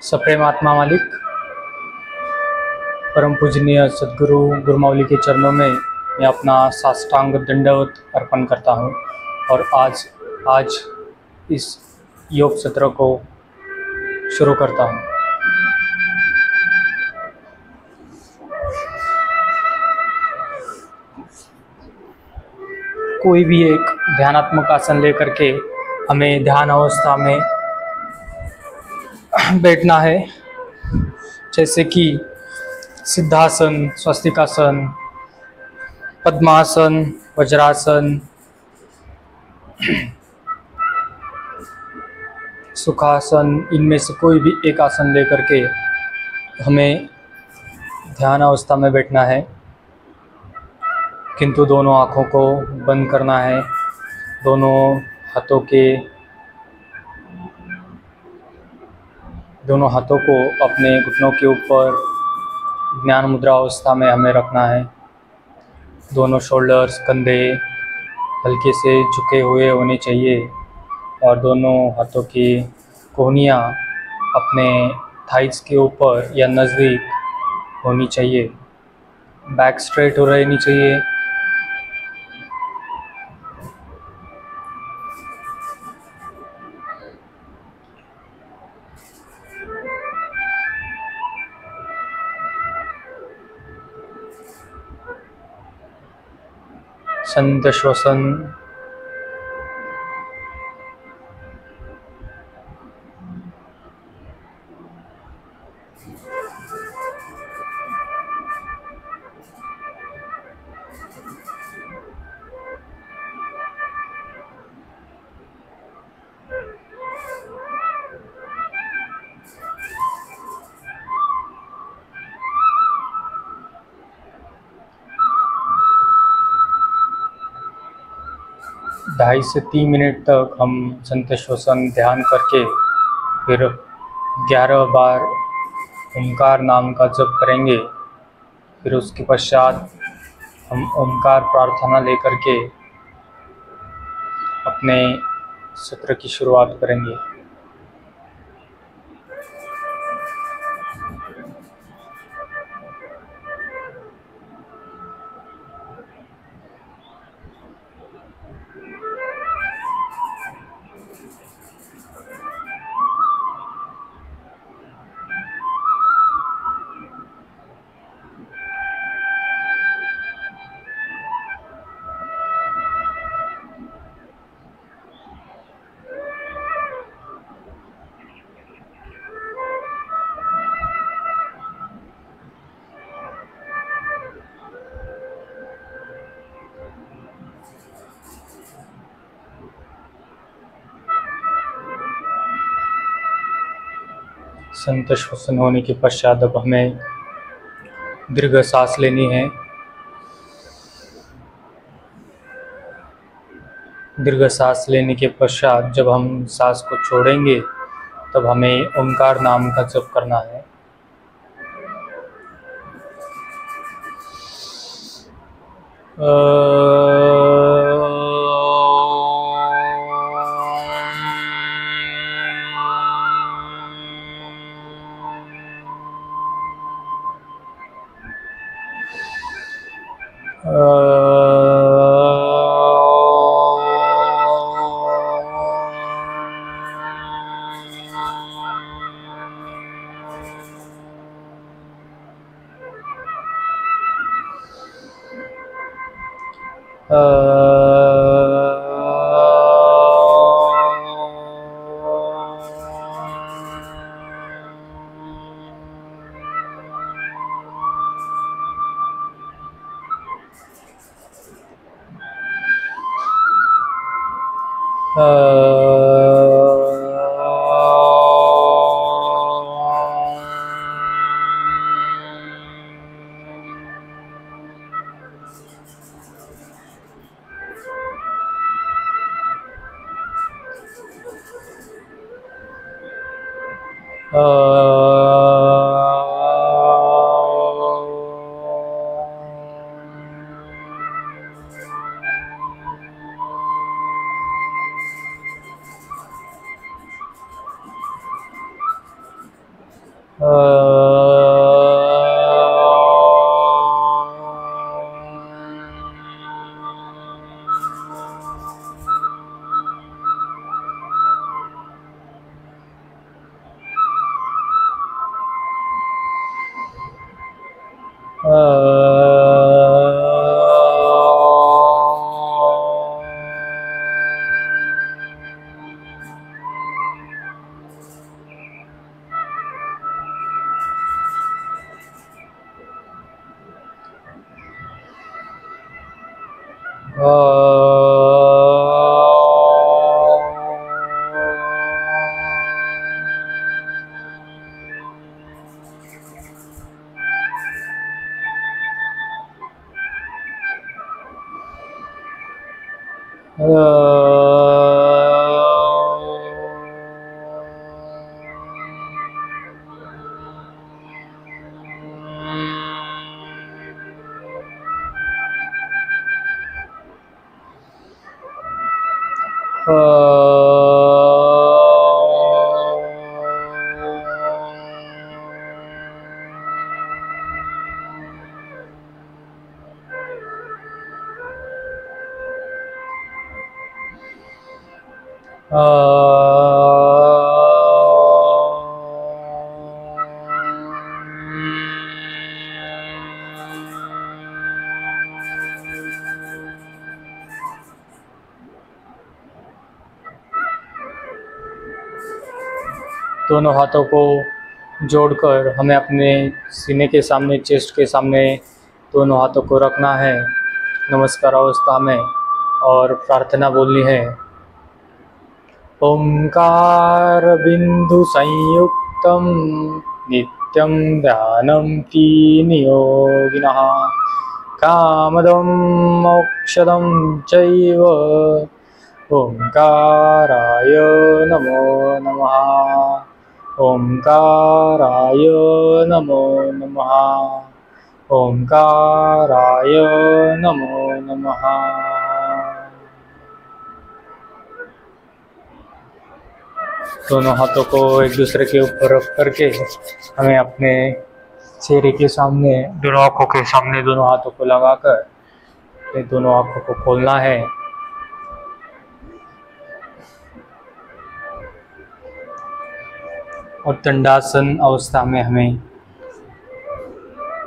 सप्रेम आत्मा मालिक परम पूजनीय सद्गुरु गुरुमावली के चरणों में मैं अपना साष्टांग दंडवत अर्पण करता हूँ। और आज इस योग सत्र को शुरू करता हूँ। कोई भी एक ध्यानात्मक आसन लेकर के हमें ध्यान अवस्था में बैठना है, जैसे कि सिद्धासन, स्वस्तिकासन, पद्मासन, वज्रासन, सुखासन। इनमें से कोई भी एक आसन लेकर के हमें ध्यान अवस्था में बैठना है, किंतु दोनों आँखों को बंद करना है। दोनों हाथों को अपने घुटनों के ऊपर ज्ञान मुद्रा अवस्था में हमें रखना है। दोनों शोल्डर्स, कंधे हल्के से झुके हुए होने चाहिए और दोनों हाथों की कोहनियाँ अपने थाइस के ऊपर या नज़दीक होनी चाहिए। बैक स्ट्रेट हो रहनी चाहिए। संत श्वसन, ढाई से 3 मिनट तक हम संत श्वसन ध्यान करके फिर 11 बार ओंकार नाम का जप करेंगे। फिर उसके पश्चात हम ओंकार प्रार्थना लेकर के अपने सत्र की शुरुआत करेंगे। संत श्वसन होने के पश्चात अब हमें दीर्घ सांस लेनी है। दीर्घ सांस लेने के पश्चात जब हम सांस को छोड़ेंगे तब हमें ओंकार नाम का जप करना है। दोनों हाथों को जोड़कर हमें अपने सीने के सामने, चेस्ट के सामने दोनों हाथों को रखना है नमस्कार अवस्था में और प्रार्थना बोलनी है। ओंकार बिंदु संयुक्तम नित्यं ध्यानं तीनियोगिनः कामदं मोक्षदं चैव ओंकाराय नमो नमः। ओंकाराय नमो नमः। ओंकाराय नमो नमः। दोनों हाथों को एक दूसरे के ऊपर रख करके हमें अपने चेहरे के सामने, दोनों आँखों के सामने दोनों हाथों को लगाकर दोनों आँखों को खोलना है और दंडासन अवस्था में हमें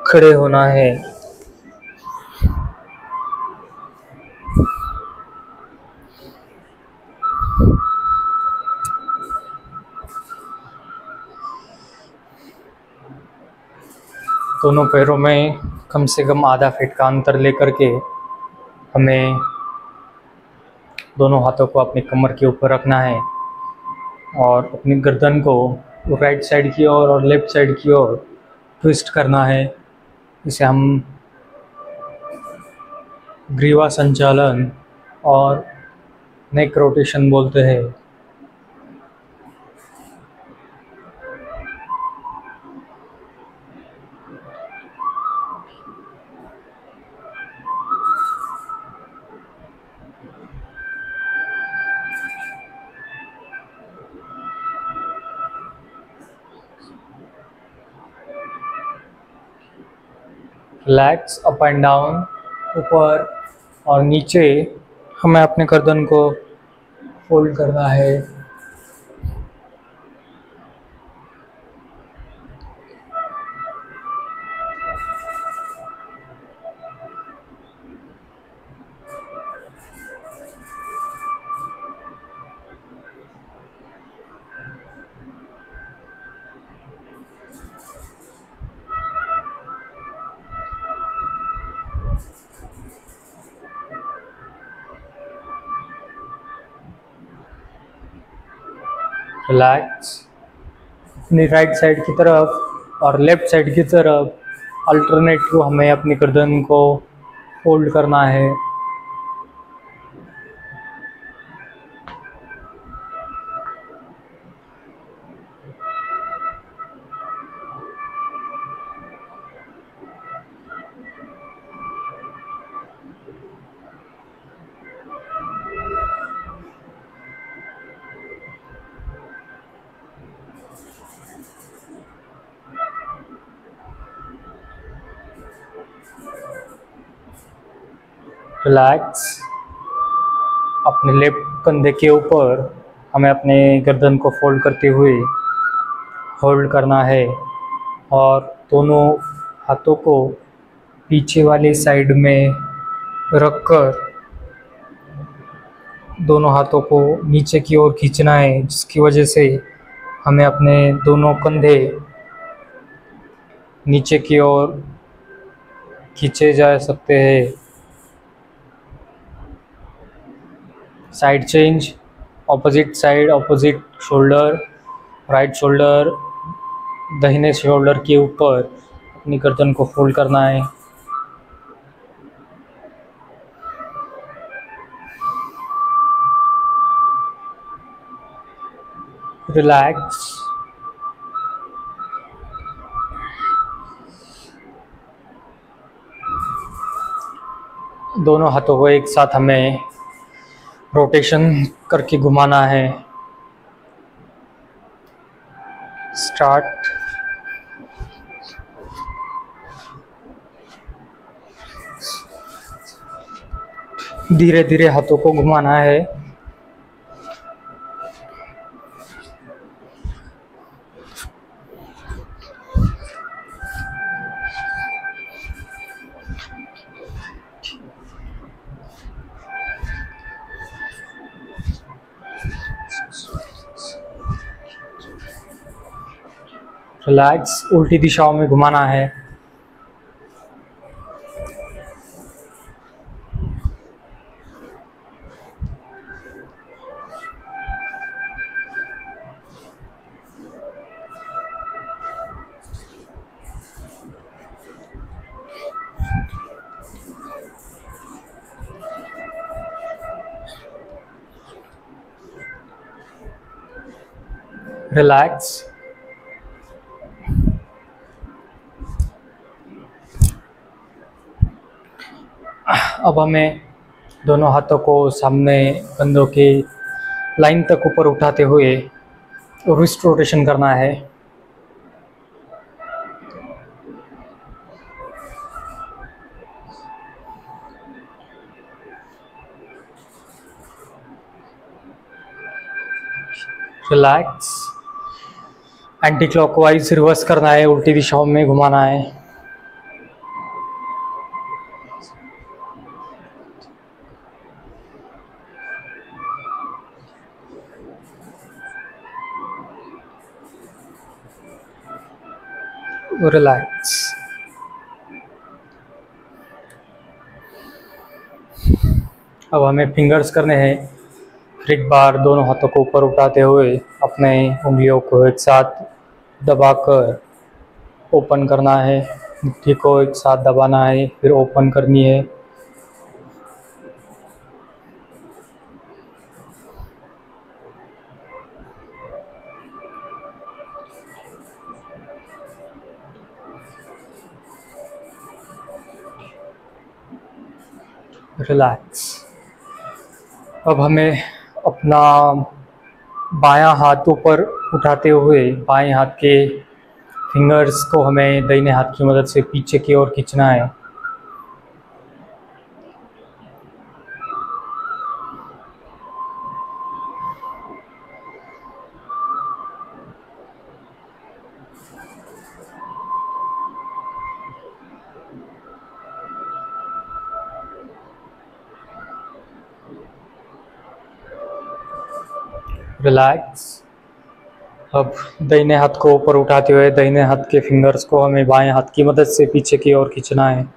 खड़े होना है। दोनों पैरों में कम से कम आधा फीट का अंतर लेकर के हमें दोनों हाथों को अपनी कमर के ऊपर रखना है और अपनी गर्दन को राइट साइड की ओर और लेफ्ट साइड की ओर ट्विस्ट करना है। इसे हम ग्रीवा संचालन और नेक रोटेशन बोलते हैं। रिलैक्स अप एंड डाउन, ऊपर और नीचे हमें अपने गर्दन को फोल्ड करना है। रिलैक्स। अपनी राइट साइड की तरफ और लेफ्ट साइड की तरफ अल्टरनेटिव हमें अपनी गर्दन को फोल्ड करना है। रिलैक्स। अपने लेफ्ट कंधे के ऊपर हमें अपने गर्दन को फोल्ड करते हुए होल्ड करना है और दोनों हाथों को पीछे वाली साइड में रखकर दोनों हाथों को नीचे की ओर खींचना है, जिसकी वजह से हमें अपने दोनों कंधे नीचे की ओर खींचे जा सकते हैं। Side change, opposite side, opposite shoulder, right shoulder दाहिने शोल्डर के ऊपर अपनी गर्दन को फोल्ड करना है। रिलैक्स। दोनों हाथों को एक साथ हमें रोटेशन करके घुमाना है। स्टार्ट। धीरे धीरे हाथों को घुमाना है। रिलैक्स। उल्टी दिशाओं में घुमाना है। रिलैक्स। अब हमें दोनों हाथों को सामने कंधों के लाइन तक ऊपर उठाते हुए रिस्ट रोटेशन करना है। रिलैक्स। एंटी क्लॉकवाइज रिवर्स करना है, उल्टी दिशाओं में घुमाना है। रिलैक्स। अब हमें फिंगर्स करने हैं। फिर एक बार दोनों हाथों को ऊपर उठाते हुए अपने उंगलियों को एक साथ दबाकर ओपन करना है। मुट्ठी को एक साथ दबाना है, फिर ओपन करनी है। रिलैक्स। अब हमें अपना बायां हाथ ऊपर उठाते हुए बाएं हाथ के फिंगर्स को हमें दाहिने हाथ की मदद से पीछे की ओर खींचना है। रिलैक्स। अब दाहिने हाथ को ऊपर उठाते हुए दाहिने हाथ के फिंगर्स को हमें बाएं हाथ की मदद से पीछे की ओर खींचना है।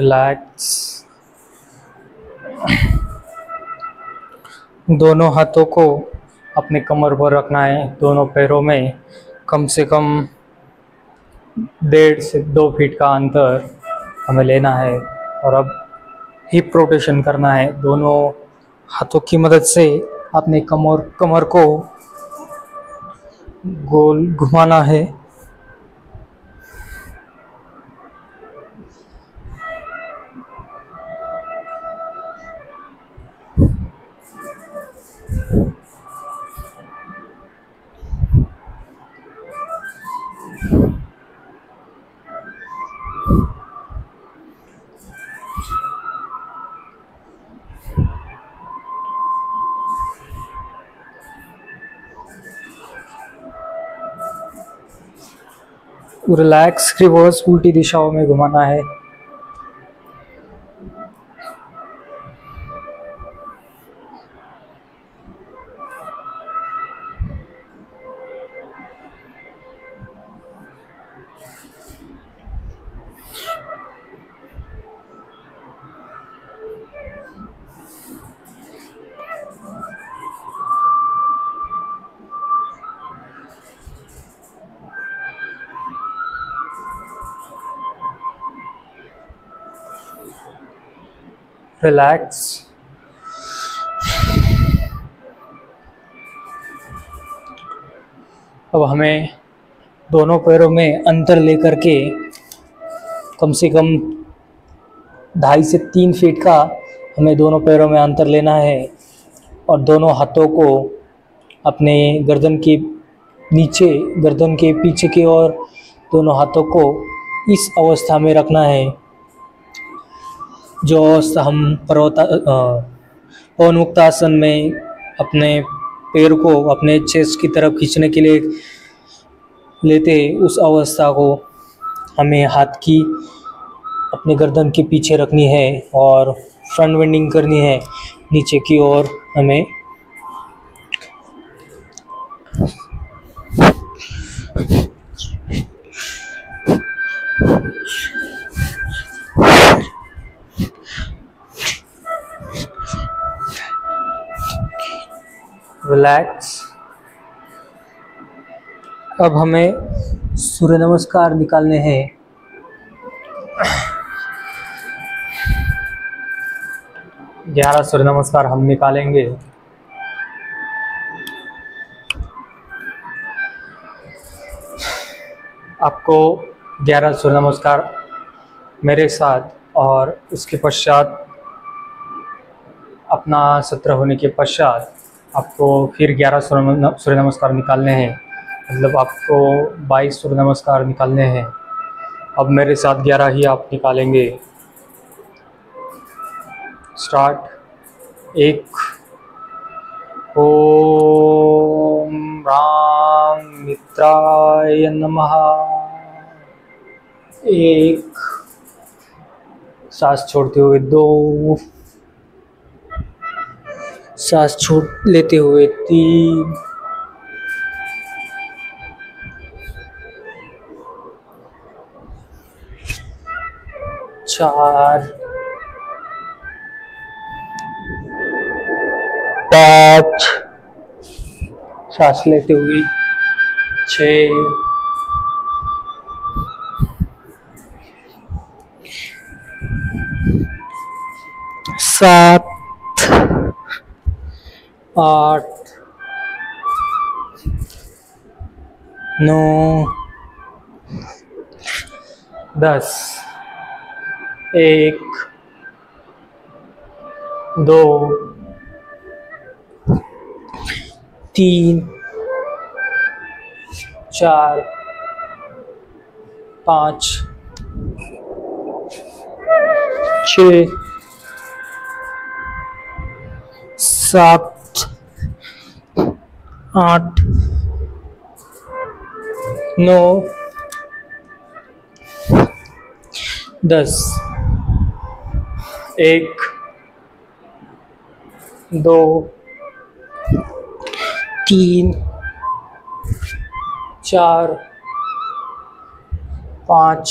रिलैक्स। दोनों हाथों को अपने कमर पर रखना है। दोनों पैरों में कम से कम 1.5 से 2 फीट का अंतर हमें लेना है और अब हिप रोटेशन करना है। दोनों हाथों की मदद से अपने कमर को गोल घुमाना है। रिलैक्स, रिवर्स उल्टी दिशाओं में घुमाना है। रिलैक्स। अब हमें दोनों पैरों में अंतर लेकर के कम से कम 2.5 से 3 फीट का हमें दोनों पैरों में अंतर लेना है और दोनों हाथों को अपने गर्दन के नीचे, गर्दन के पीछे की ओर दोनों हाथों को इस अवस्था में रखना है, जो अवस्था हम पवन मुक्तासन में अपने पैर को अपने चेस्ट की तरफ खींचने के लिए लेते हैं। उस अवस्था को हमें हाथ की अपने गर्दन के पीछे रखनी है और फ्रंट बेंडिंग करनी है नीचे की ओर। हमें रिलैक्स। अब हमें सूर्य नमस्कार निकालने हैं। ग्यारह सूर्य नमस्कार हम निकालेंगे। आपको 11 सूर्य नमस्कार मेरे साथ और उसके पश्चात अपना सत्र होने के पश्चात आपको फिर 11 सूर्य नमस्कार निकालने हैं। मतलब आपको 22 सूर्य नमस्कार निकालने हैं। अब मेरे साथ 11 ही आप निकालेंगे। स्टार्ट। 1 ओम राम मित्राय नमः। 1 सांस छोड़ते हुए 2, सांस छोड़ लेते हुए 3, 4, 5, सांस लेते हुए 6, 7, 8, 9, 10। 1, 2, 3, 4, 5, 6, 7, 8, 9, 10। 1, 2, 3, 4, 5,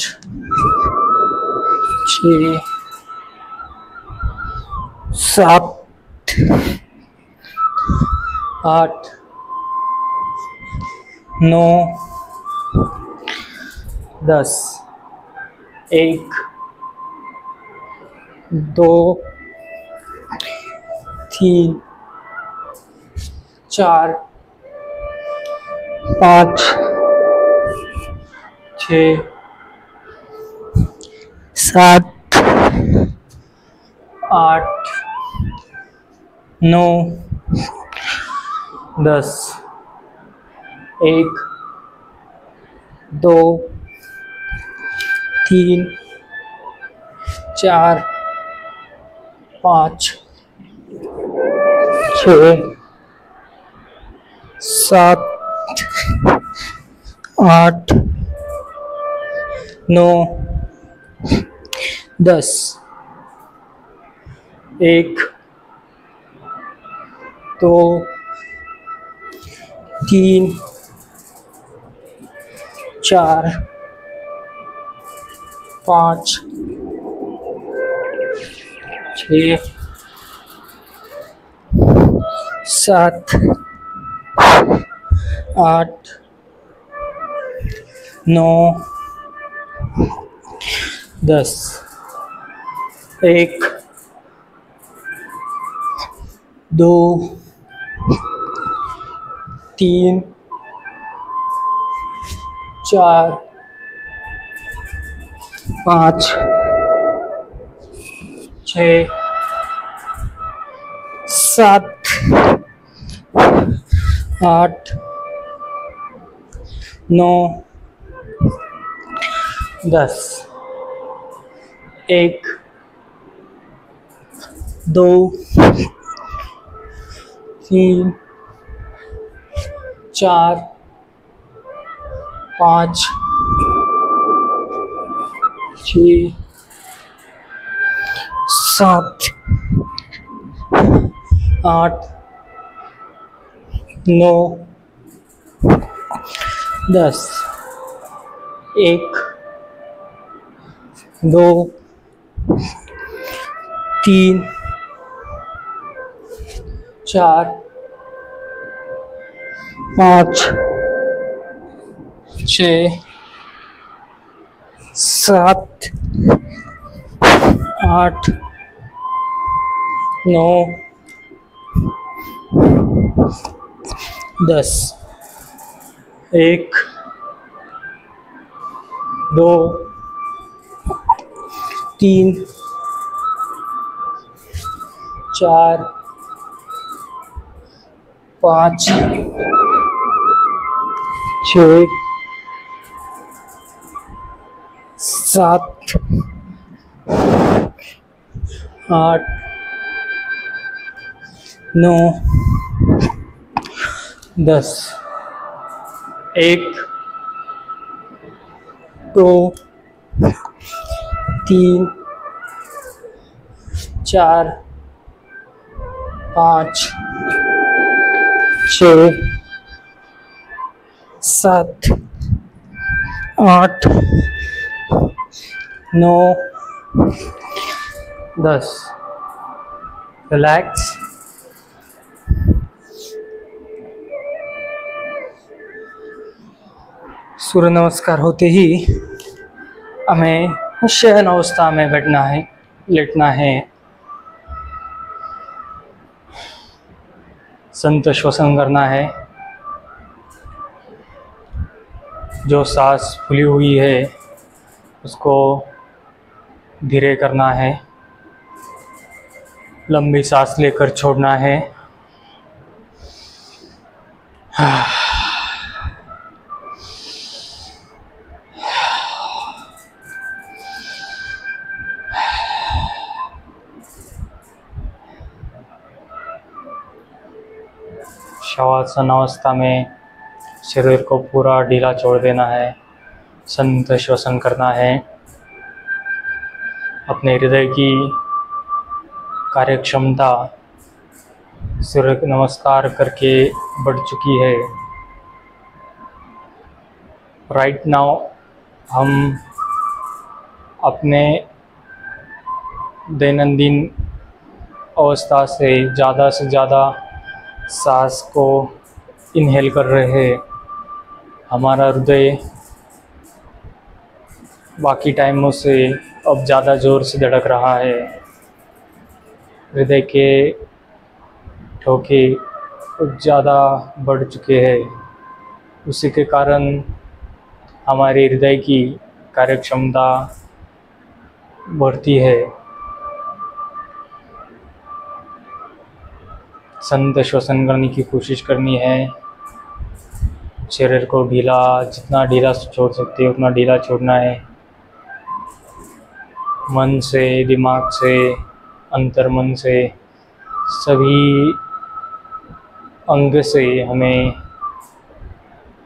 6, 7, 8, 9, 10। 1, 2, 3, 4, 5, 6, 7, 8, 9, 10। 1, 2, 3, 4, 5, 6, 7, 8, 9 10 1 2 3 4 5 6 7 8 9 10 1 2 3 4 5 6 7 8 9 10 1 2 3 4 5 6 7 8 9 10 1 2 3 4 5 6 7 8 9 10 1 2 3 4 5 6 7 8 9 10 1 2 3 4 5 6 7 8 9 10 रिलैक्स। सूर्य नमस्कार होते ही हमें शयन अवस्था में बैठना है, लेटना है। संत श्वसन करना है। जो सांस फूली हुई है उसको धीरे करना है। लंबी सांस लेकर छोड़ना है। शवासन अवस्था में शरीर को पूरा ढीला छोड़ देना है। संत श्वसन करना है। अपने हृदय की कार्यक्षमता सूर्य नमस्कार करके बढ़ चुकी है। राइट नाउ हम अपने दैनंदिन अवस्था से ज़्यादा सांस को इनहेल कर रहे हैं। हमारा हृदय बाकी टाइमों से अब ज़्यादा ज़ोर से धड़क रहा है। हृदय के ठोके ज़्यादा बढ़ चुके हैं। उसी के कारण हमारे हृदय की कार्यक्षमता बढ़ती है। संत श्वसन करने की कोशिश करनी है। शरीर को ढीला, जितना ढीला छोड़ सकते हैं उतना ढीला छोड़ना है। मन से, दिमाग से, अंतर्मन से, सभी अंग से हमें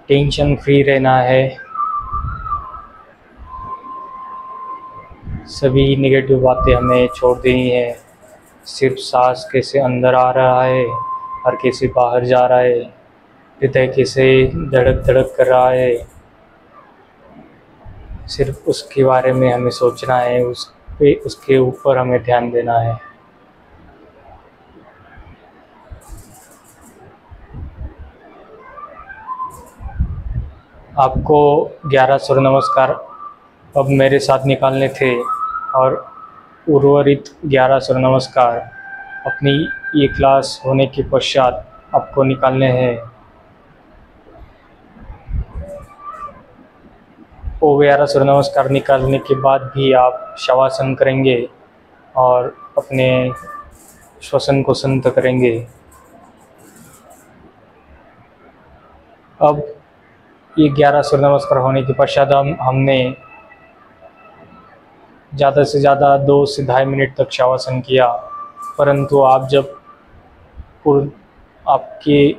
टेंशन फ्री रहना है। सभी नेगेटिव बातें हमें छोड़ देनी है। सिर्फ सांस कैसे अंदर आ रहा है और कैसे बाहर जा रहा है, हृदय कैसे धड़क धड़क कर रहा है, सिर्फ उसके बारे में हमें सोचना है, उसके ऊपर हमें ध्यान देना है। आपको 11 सूर्य नमस्कार अब मेरे साथ निकालने थे और उर्वरित 11 सूर्य नमस्कार अपनी ये क्लास होने के पश्चात आपको निकालने हैं। वो 11 सूर्य नमस्कार निकालने के बाद भी आप शवासन करेंगे और अपने श्वसन को संत करेंगे। अब ये 11 सूर्य नमस्कार होने के पश्चात हमने ज़्यादा से ज़्यादा 2 से 2.5 मिनट तक शवासन किया, परंतु आप जब आपके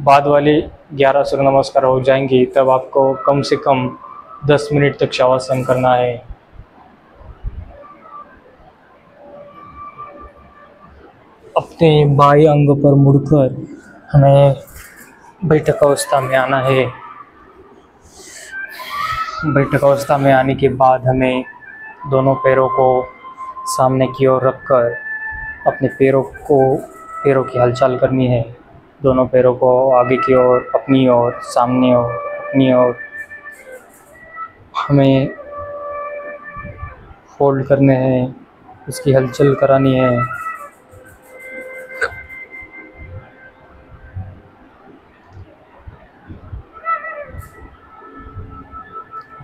बाद वाले 11 सूर्य नमस्कार हो जाएंगे तब आपको कम से कम 10 मिनट तक शवासन करना है। अपने बाएं अंग पर मुड़कर हमें बैठक अवस्था में आना है। बैठक अवस्था में आने के बाद हमें दोनों पैरों को सामने की ओर रखकर अपने पैरों की हलचल करनी है। दोनों पैरों को आगे की ओर, अपनी ओर, सामने ओर, अपनी ओर हमें फोल्ड करने हैं, उसकी हलचल करानी है।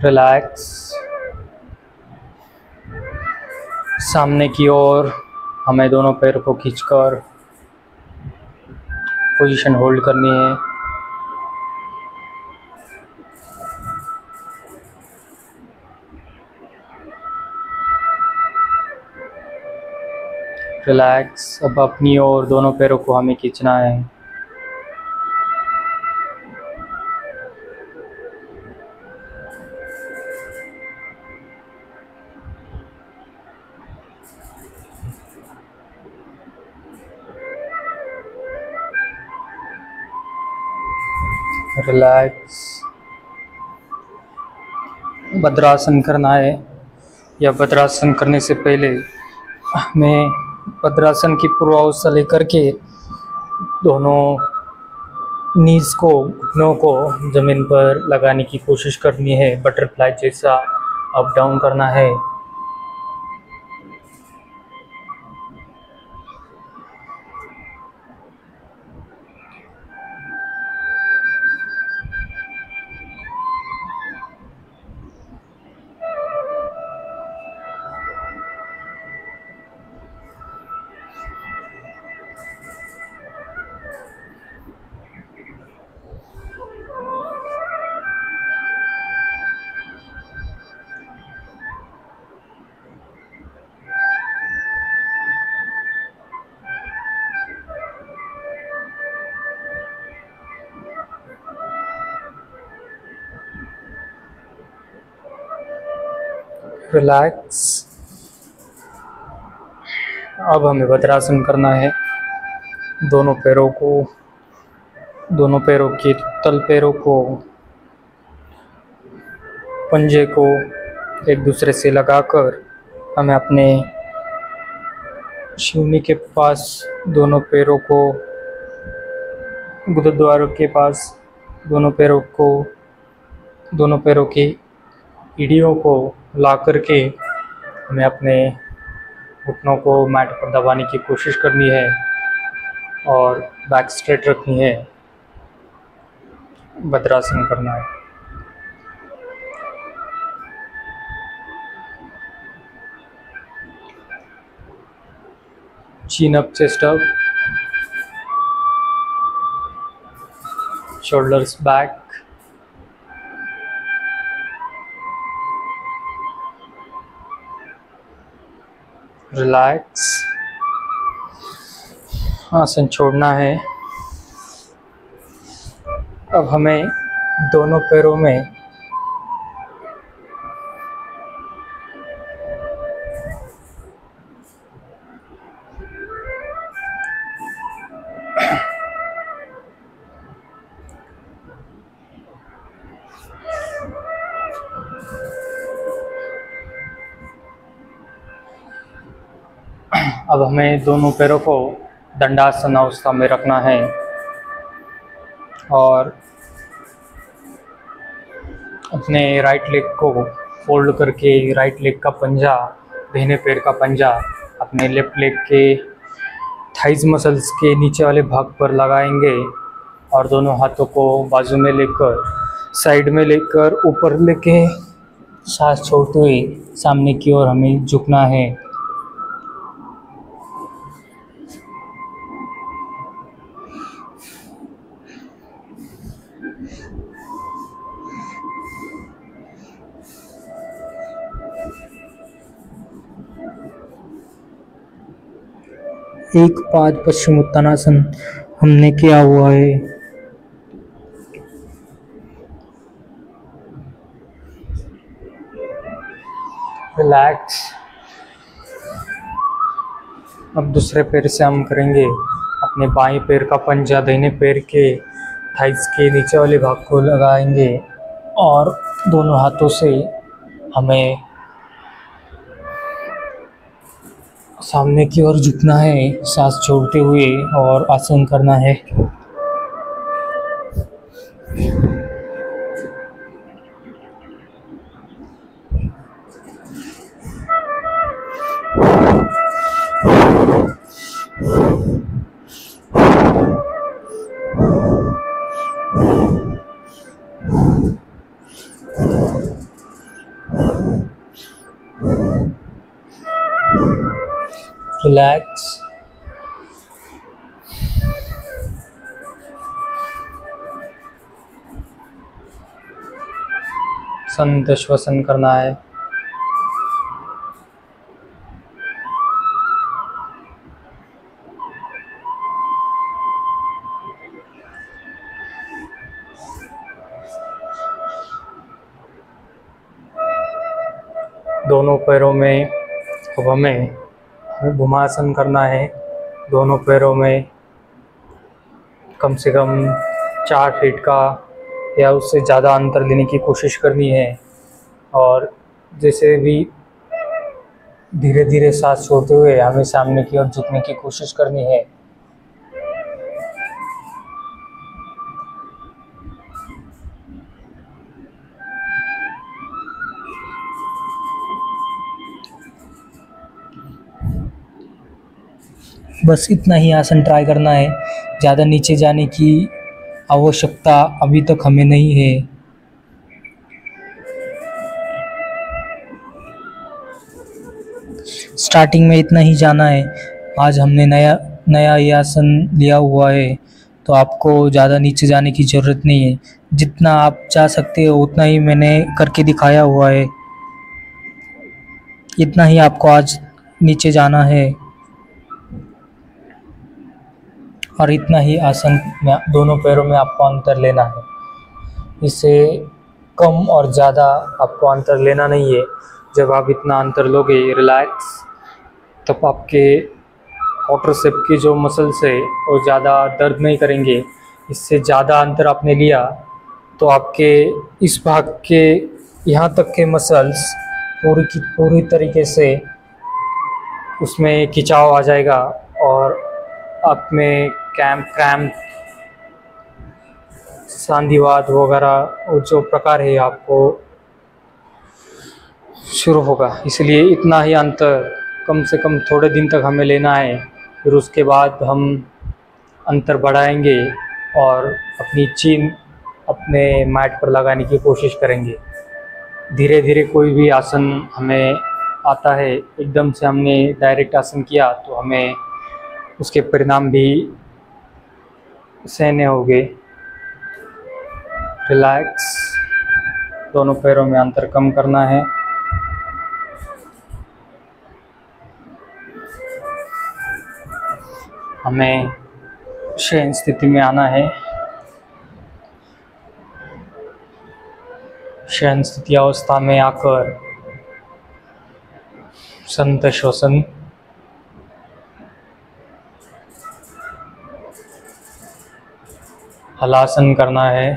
रिलैक्स। सामने की ओर हमें दोनों पैरों को खींचकर पोजीशन होल्ड करनी है। रिलैक्स। अब अपनी ओर दोनों पैरों को हमें खींचना है। रिलैक्स। भद्रासन करना है। या भद्रासन करने से पहले हमें भद्रासन की पूर्वावस्था लेकर के दोनों नीज को, घुटनों को ज़मीन पर लगाने की कोशिश करनी है। बटरफ्लाई जैसा अप डाउन करना है। रिलैक्स। अब हमें वज्रासन करना है। दोनों पैरों के तल पैरों को, पंजे को एक दूसरे से लगाकर हमें अपने शिवनी के पास दोनों पैरों को, गुरुद्वारों के पास दोनों पैरों की एड़ियों को ला करके हमें अपने घुटनों को मैट पर दबाने की कोशिश करनी है और बैक स्ट्रेट रखनी है। भद्रासन करना है। chin up, chest up, shoulders back, relax. आसन छोड़ना है। अब हमें दोनों पैरों में अब हमें दोनों पैरों को दंडासन अवस्था में रखना है और अपने राइट लेग को फोल्ड करके राइट लेग का पंजा, दाहिने पैर का पंजा अपने लेफ्ट लेग के थाइज मसल्स के नीचे वाले भाग पर लगाएंगे और दोनों हाथों को बाजू में लेकर साइड में लेकर ऊपर लेके सांस छोड़ते हुए सामने की ओर हमें झुकना है। एक पाद पश्चिमोत्तानासन हमने किया हुआ है। रिलैक्स। अब दूसरे पैर से हम करेंगे अपने बाएं पैर का पंजा दाहिने पैर के थाइस के नीचे वाले भाग को लगाएंगे और दोनों हाथों से हमें सामने की ओर झुकना है, सांस छोड़ते हुए और आसन करना है। रिलैक्स। संत श्वसन करना है। दोनों पैरों में अब हमें भूमासन करना है। दोनों पैरों में कम से कम 4 फीट का या उससे ज़्यादा अंतर लेने की कोशिश करनी है और जैसे भी धीरे धीरे सांस छोड़ते हुए हमें सामने की ओर झुकने की कोशिश करनी है। बस इतना ही आसन ट्राई करना है, ज़्यादा नीचे जाने की आवश्यकता अभी तक हमें नहीं है। स्टार्टिंग में इतना ही जाना है। आज हमने नया ये आसन लिया हुआ है तो आपको ज़्यादा नीचे जाने की ज़रूरत नहीं है। जितना आप जा सकते हो उतना ही मैंने करके दिखाया हुआ है। इतना ही आपको आज नीचे जाना है और इतना ही आसन में दोनों पैरों में आपको अंतर लेना है। इससे कम और ज़्यादा आपको अंतर लेना नहीं है। जब आप इतना अंतर लोगे रिलैक्स, तब आपके क्वाड्रिसेप की जो मसल्स है वो ज़्यादा दर्द नहीं करेंगे। इससे ज़्यादा अंतर आपने लिया तो आपके इस भाग के यहाँ तक के मसल्स पूरी की पूरी तरीके से उसमें खिंचाव आ जाएगा और आप में क्रैम्प संधिवात वगैरह वो जो प्रकार है आपको शुरू होगा। इसलिए इतना ही अंतर कम से कम थोड़े दिन तक हमें लेना है। फिर उसके बाद हम अंतर बढ़ाएंगे और अपनी चीन अपने मैट पर लगाने की कोशिश करेंगे। धीरे धीरे कोई भी आसन हमें आता है, एकदम से हमने डायरेक्ट आसन किया तो हमें उसके परिणाम भी सहने होंगे। रिलैक्स। दोनों पैरों में अंतर कम करना है। हमें शयन स्थिति में आना है। शयन स्थिति अवस्था में आकर संत श्वसन, हलासन करना है।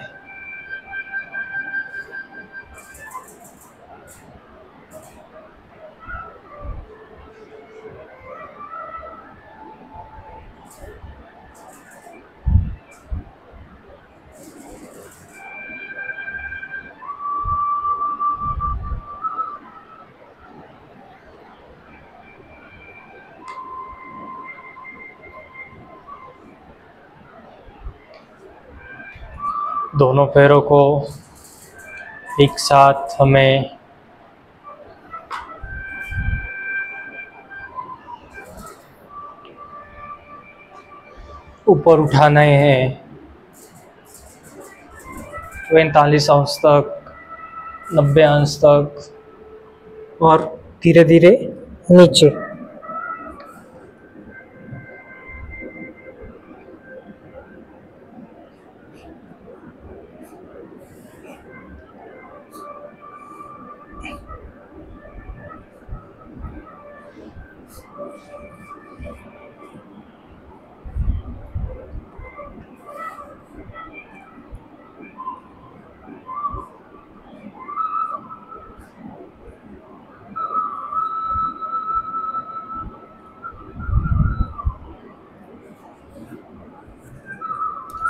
दोनों पैरों को एक साथ हमें ऊपर उठाने हैं 45 अंश तक, 90 अंश तक और धीरे धीरे नीचे।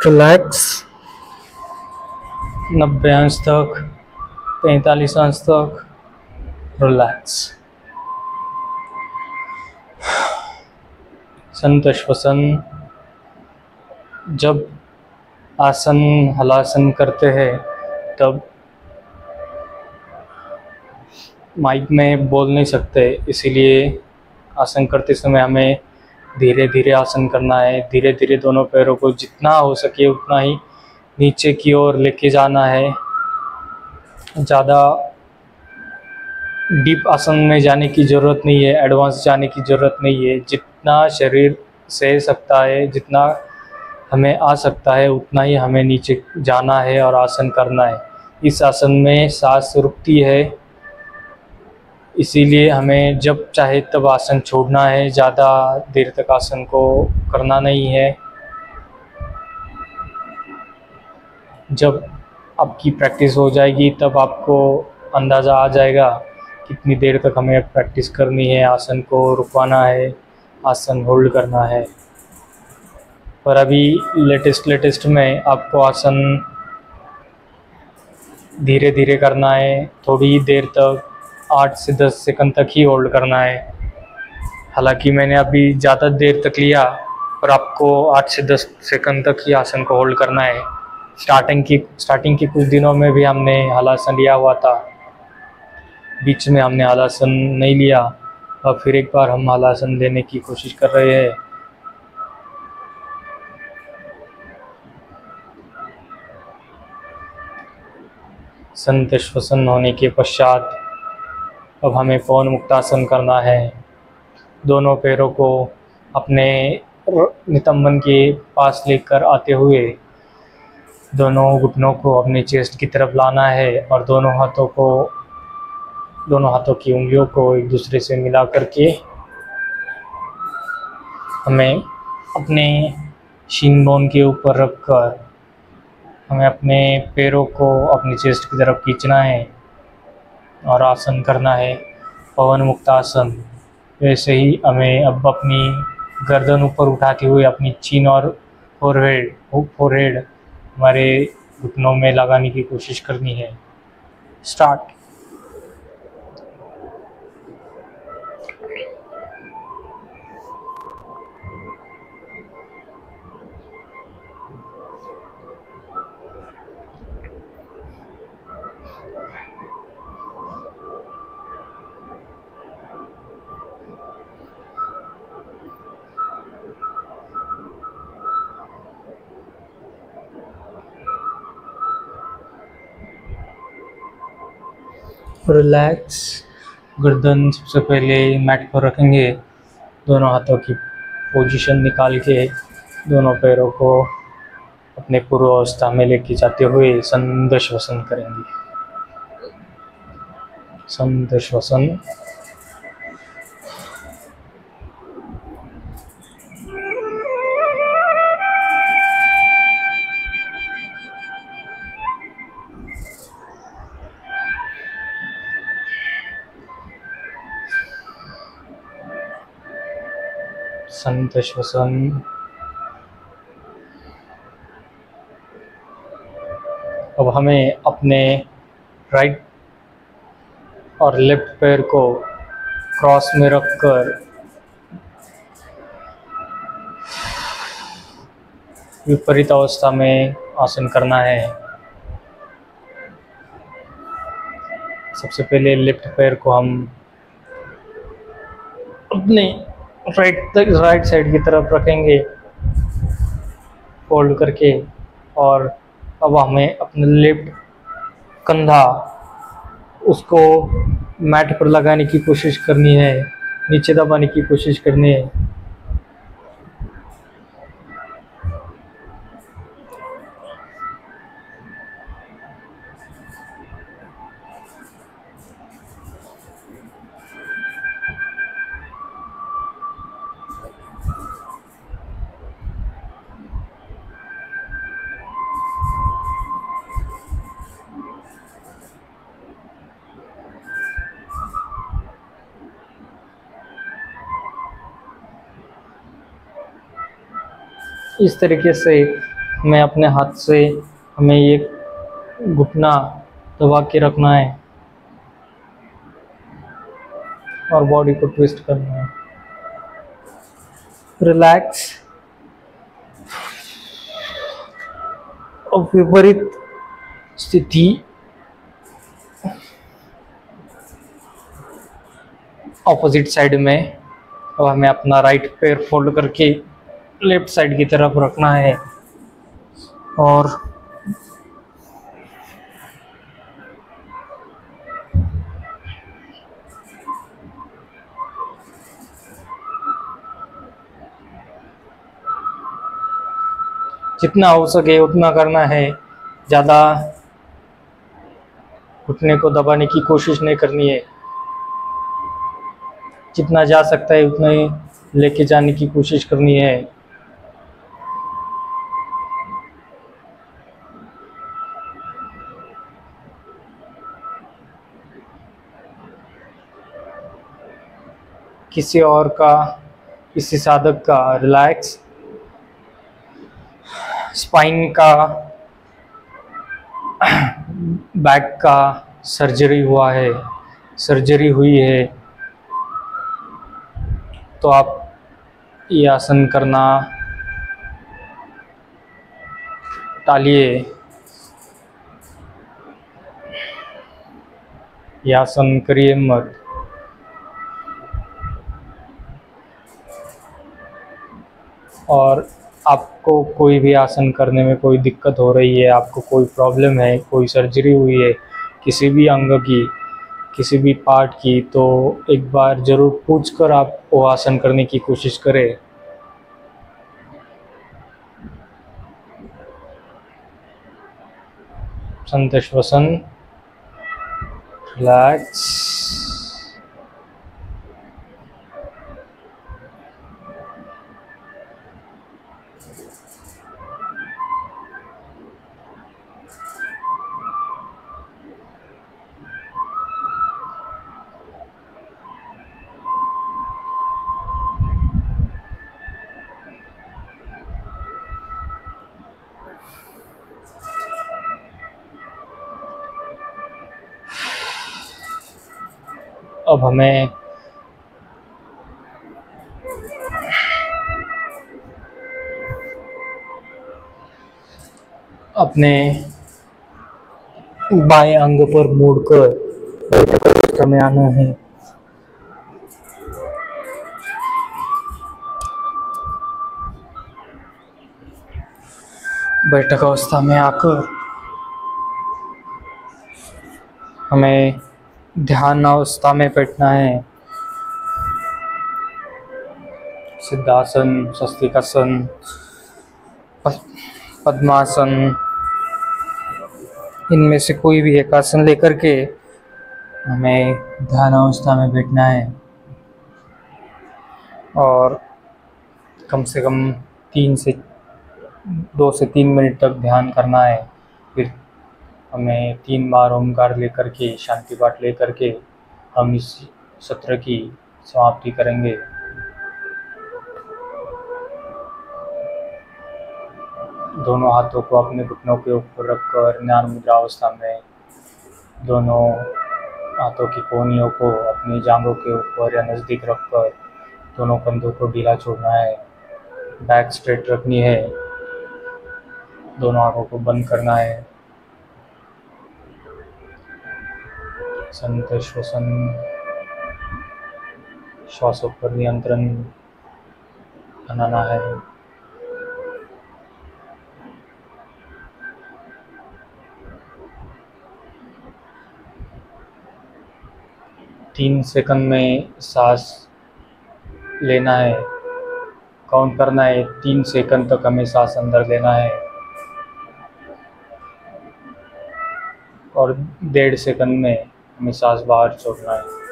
रिलैक्स। 90 अंश तक, 45 अंश तक रिलैक्स। संत श्वसन। जब आसन हलासन करते हैं तब माइक में बोल नहीं सकते, इसीलिए आसन करते समय हमें धीरे धीरे आसन करना है। धीरे धीरे दोनों पैरों को जितना हो सके उतना ही नीचे की ओर लेके जाना है। ज़्यादा डीप आसन में जाने की ज़रूरत नहीं है, एडवांस जाने की ज़रूरत नहीं है। जितना शरीर सह सकता है, जितना हमें आ सकता है, उतना ही हमें नीचे जाना है और आसन करना है। इस आसन में सांस रुकती है, इसीलिए हमें जब चाहे तब आसन छोड़ना है। ज़्यादा देर तक आसन को करना नहीं है। जब आपकी प्रैक्टिस हो जाएगी तब आपको अंदाज़ा आ जाएगा कितनी देर तक हमें प्रैक्टिस करनी है, आसन को रुकवाना है, आसन होल्ड करना है। पर अभी लेटेस्ट में आपको आसन धीरे धीरे करना है। थोड़ी देर तक 8 से 10 सेकंड तक ही होल्ड करना है। हालांकि मैंने अभी ज़्यादा देर तक लिया, पर आपको 8 से 10 सेकंड तक ही आसन को होल्ड करना है। स्टार्टिंग के कुछ दिनों में भी हमने हलासन लिया हुआ था, बीच में हमने हलासन नहीं लिया। अब फिर एक बार हम हलासन लेने की कोशिश कर रहे हैं। संत श्वसन होने के पश्चात अब हमें पवन मुक्तासन करना है। दोनों पैरों को अपने नितंबन के पास लेकर आते हुए दोनों घुटनों को अपने चेस्ट की तरफ लाना है और दोनों हाथों की उंगलियों को एक दूसरे से मिला करके हमें अपने शीन बोन के ऊपर रखकर हमें अपने पैरों को अपनी चेस्ट की तरफ खींचना है और आसन करना है, पवन मुक्तासन। वैसे ही हमें अब अपनी गर्दन ऊपर उठाते हुए अपनी चीन और फोरहेड हमारे घुटनों में लगाने की कोशिश करनी है। स्टार्ट। रिलैक्स। गर्दन सबसे पहले मैट पर रखेंगे, दोनों हाथों की पोजीशन निकाल के दोनों पैरों को अपने पूर्व अवस्था में लेके जाते हुए संध श्वसन करेंगे। संध श्वसन। संध श्वसन। अब हमें अपने राइट और लेफ्ट पैर को क्रॉस में रखकर विपरीत अवस्था में आसन करना है। सबसे पहले लेफ्ट पैर को हम अपने राइट साइड की तरफ रखेंगे फोल्ड करके, और अब हमें अपना लेफ्ट कंधा उसको मैट पर लगाने की कोशिश करनी है, नीचे दबाने की कोशिश करनी है। इस तरीके से मैं अपने हाथ से हमें ये घुटना दबा के रखना है और बॉडी को ट्विस्ट करना है। रिलैक्स। और विपरीत स्थिति ऑपोजिट साइड में, अब हमें अपना राइट पैर फोल्ड करके लेफ्ट साइड की तरफ रखना है और जितना हो सके उतना करना है, ज़्यादा घुटने को दबाने की कोशिश नहीं करनी है। जितना जा सकता है उतना ही लेके जाने की कोशिश करनी है। किसी और का, किसी साधक का रिलैक्स। स्पाइन का, बैक का सर्जरी हुआ है, सर्जरी हुई है, तो आप ये आसन करना टालिए। ये आसन करिए मत। और आपको कोई भी आसन करने में कोई दिक्कत हो रही है, आपको कोई प्रॉब्लम है, कोई सर्जरी हुई है किसी भी अंग की, किसी भी पार्ट की, तो एक बार ज़रूर पूछकर आप वो आसन करने की कोशिश करें। संत श्वसन, रिलैक्स। अब हमें अपने बाएं अंग पर मुड़कर बैठक अवस्था में आना है। बैठक अवस्था में आकर हमें ध्यान अवस्था में बैठना है। सिद्धासन, स्वस्तिकासन, पद्मासन, इनमें से कोई भी एक आसन लेकर के हमें ध्यान अवस्था में बैठना है और कम से कम 2 से 3 मिनट तक ध्यान करना है। फिर हमें 3 बार ओमकार लेकर के, शांति पाठ लेकर के हम इस सत्र की समाप्ति करेंगे। दोनों हाथों को अपने घुटनों के ऊपर रखकर ज्ञान मुद्रा अवस्था में दोनों हाथों की कोहनियों को अपनी जांघों के ऊपर या नज़दीक रखकर दोनों कंधों को ढीला छोड़ना है। बैक स्ट्रेट रखनी है। दोनों आंखों को बंद करना है। संत श्वसन, श्वासों पर नियंत्रण बनाना है। तीन सेकंड में सांस लेना है, काउंट करना है। 3 सेकंड तक हमें सांस अंदर लेना है और 1.5 सेकंड में हमें सांस बाहर छोड़ना है।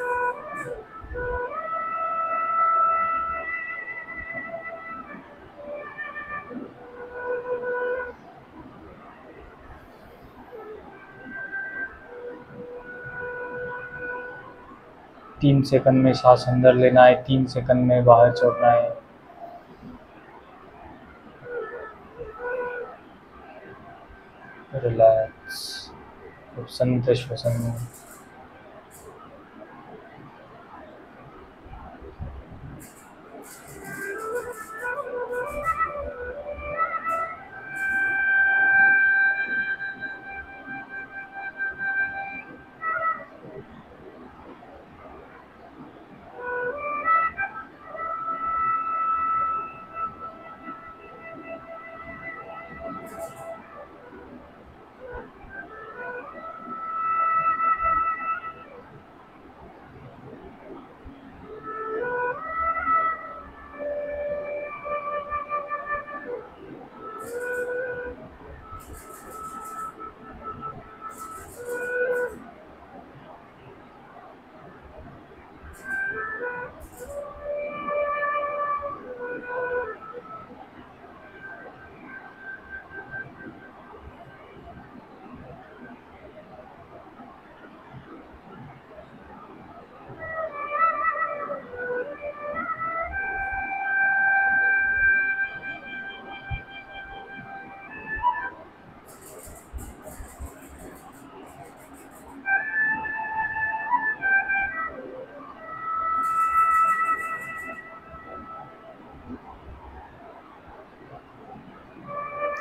तीन सेकंड में सांस अंदर लेना है, 3 सेकंड में बाहर छोड़ना है। रिलैक्स, संत श्वसन।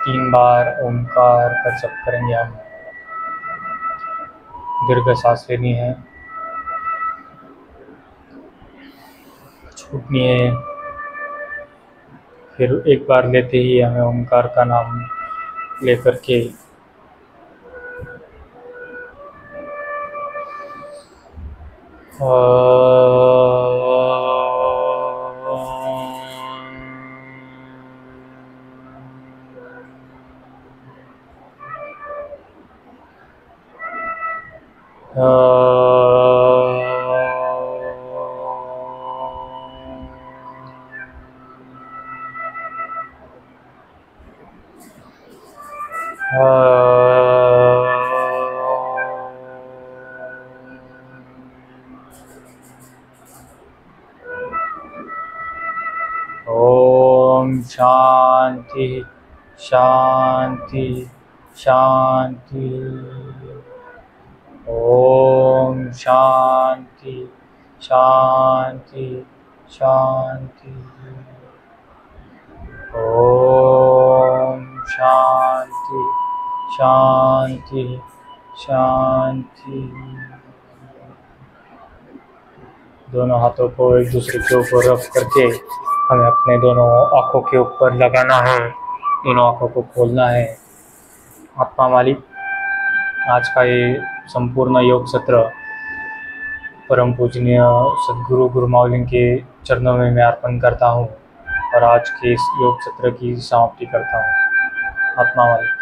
तीन बार ओंकार का जप करेंगे हम। दीर्घ सांस लेनी है, छूटनी है। फिर एक बार लेते ही हमें ओंकार का नाम लेकर के ओम शांति शांति शांति। ओम शांति शांति शांति। ओम शांति शांति शांति। दोनों हाथों को एक दूसरे के ऊपर रख करके हमें अपने दोनों आँखों के ऊपर लगाना है, दोनों आँखों को खोलना है। आत्मा मालिक, आज का ये संपूर्ण योग सत्र परम पूजनीय सद्गुरु गुरु मावलिंग के चरणों में मैं अर्पण करता हूँ और आज के इस योग सत्र की समाप्ति करता हूँ। आत्मा मालिक।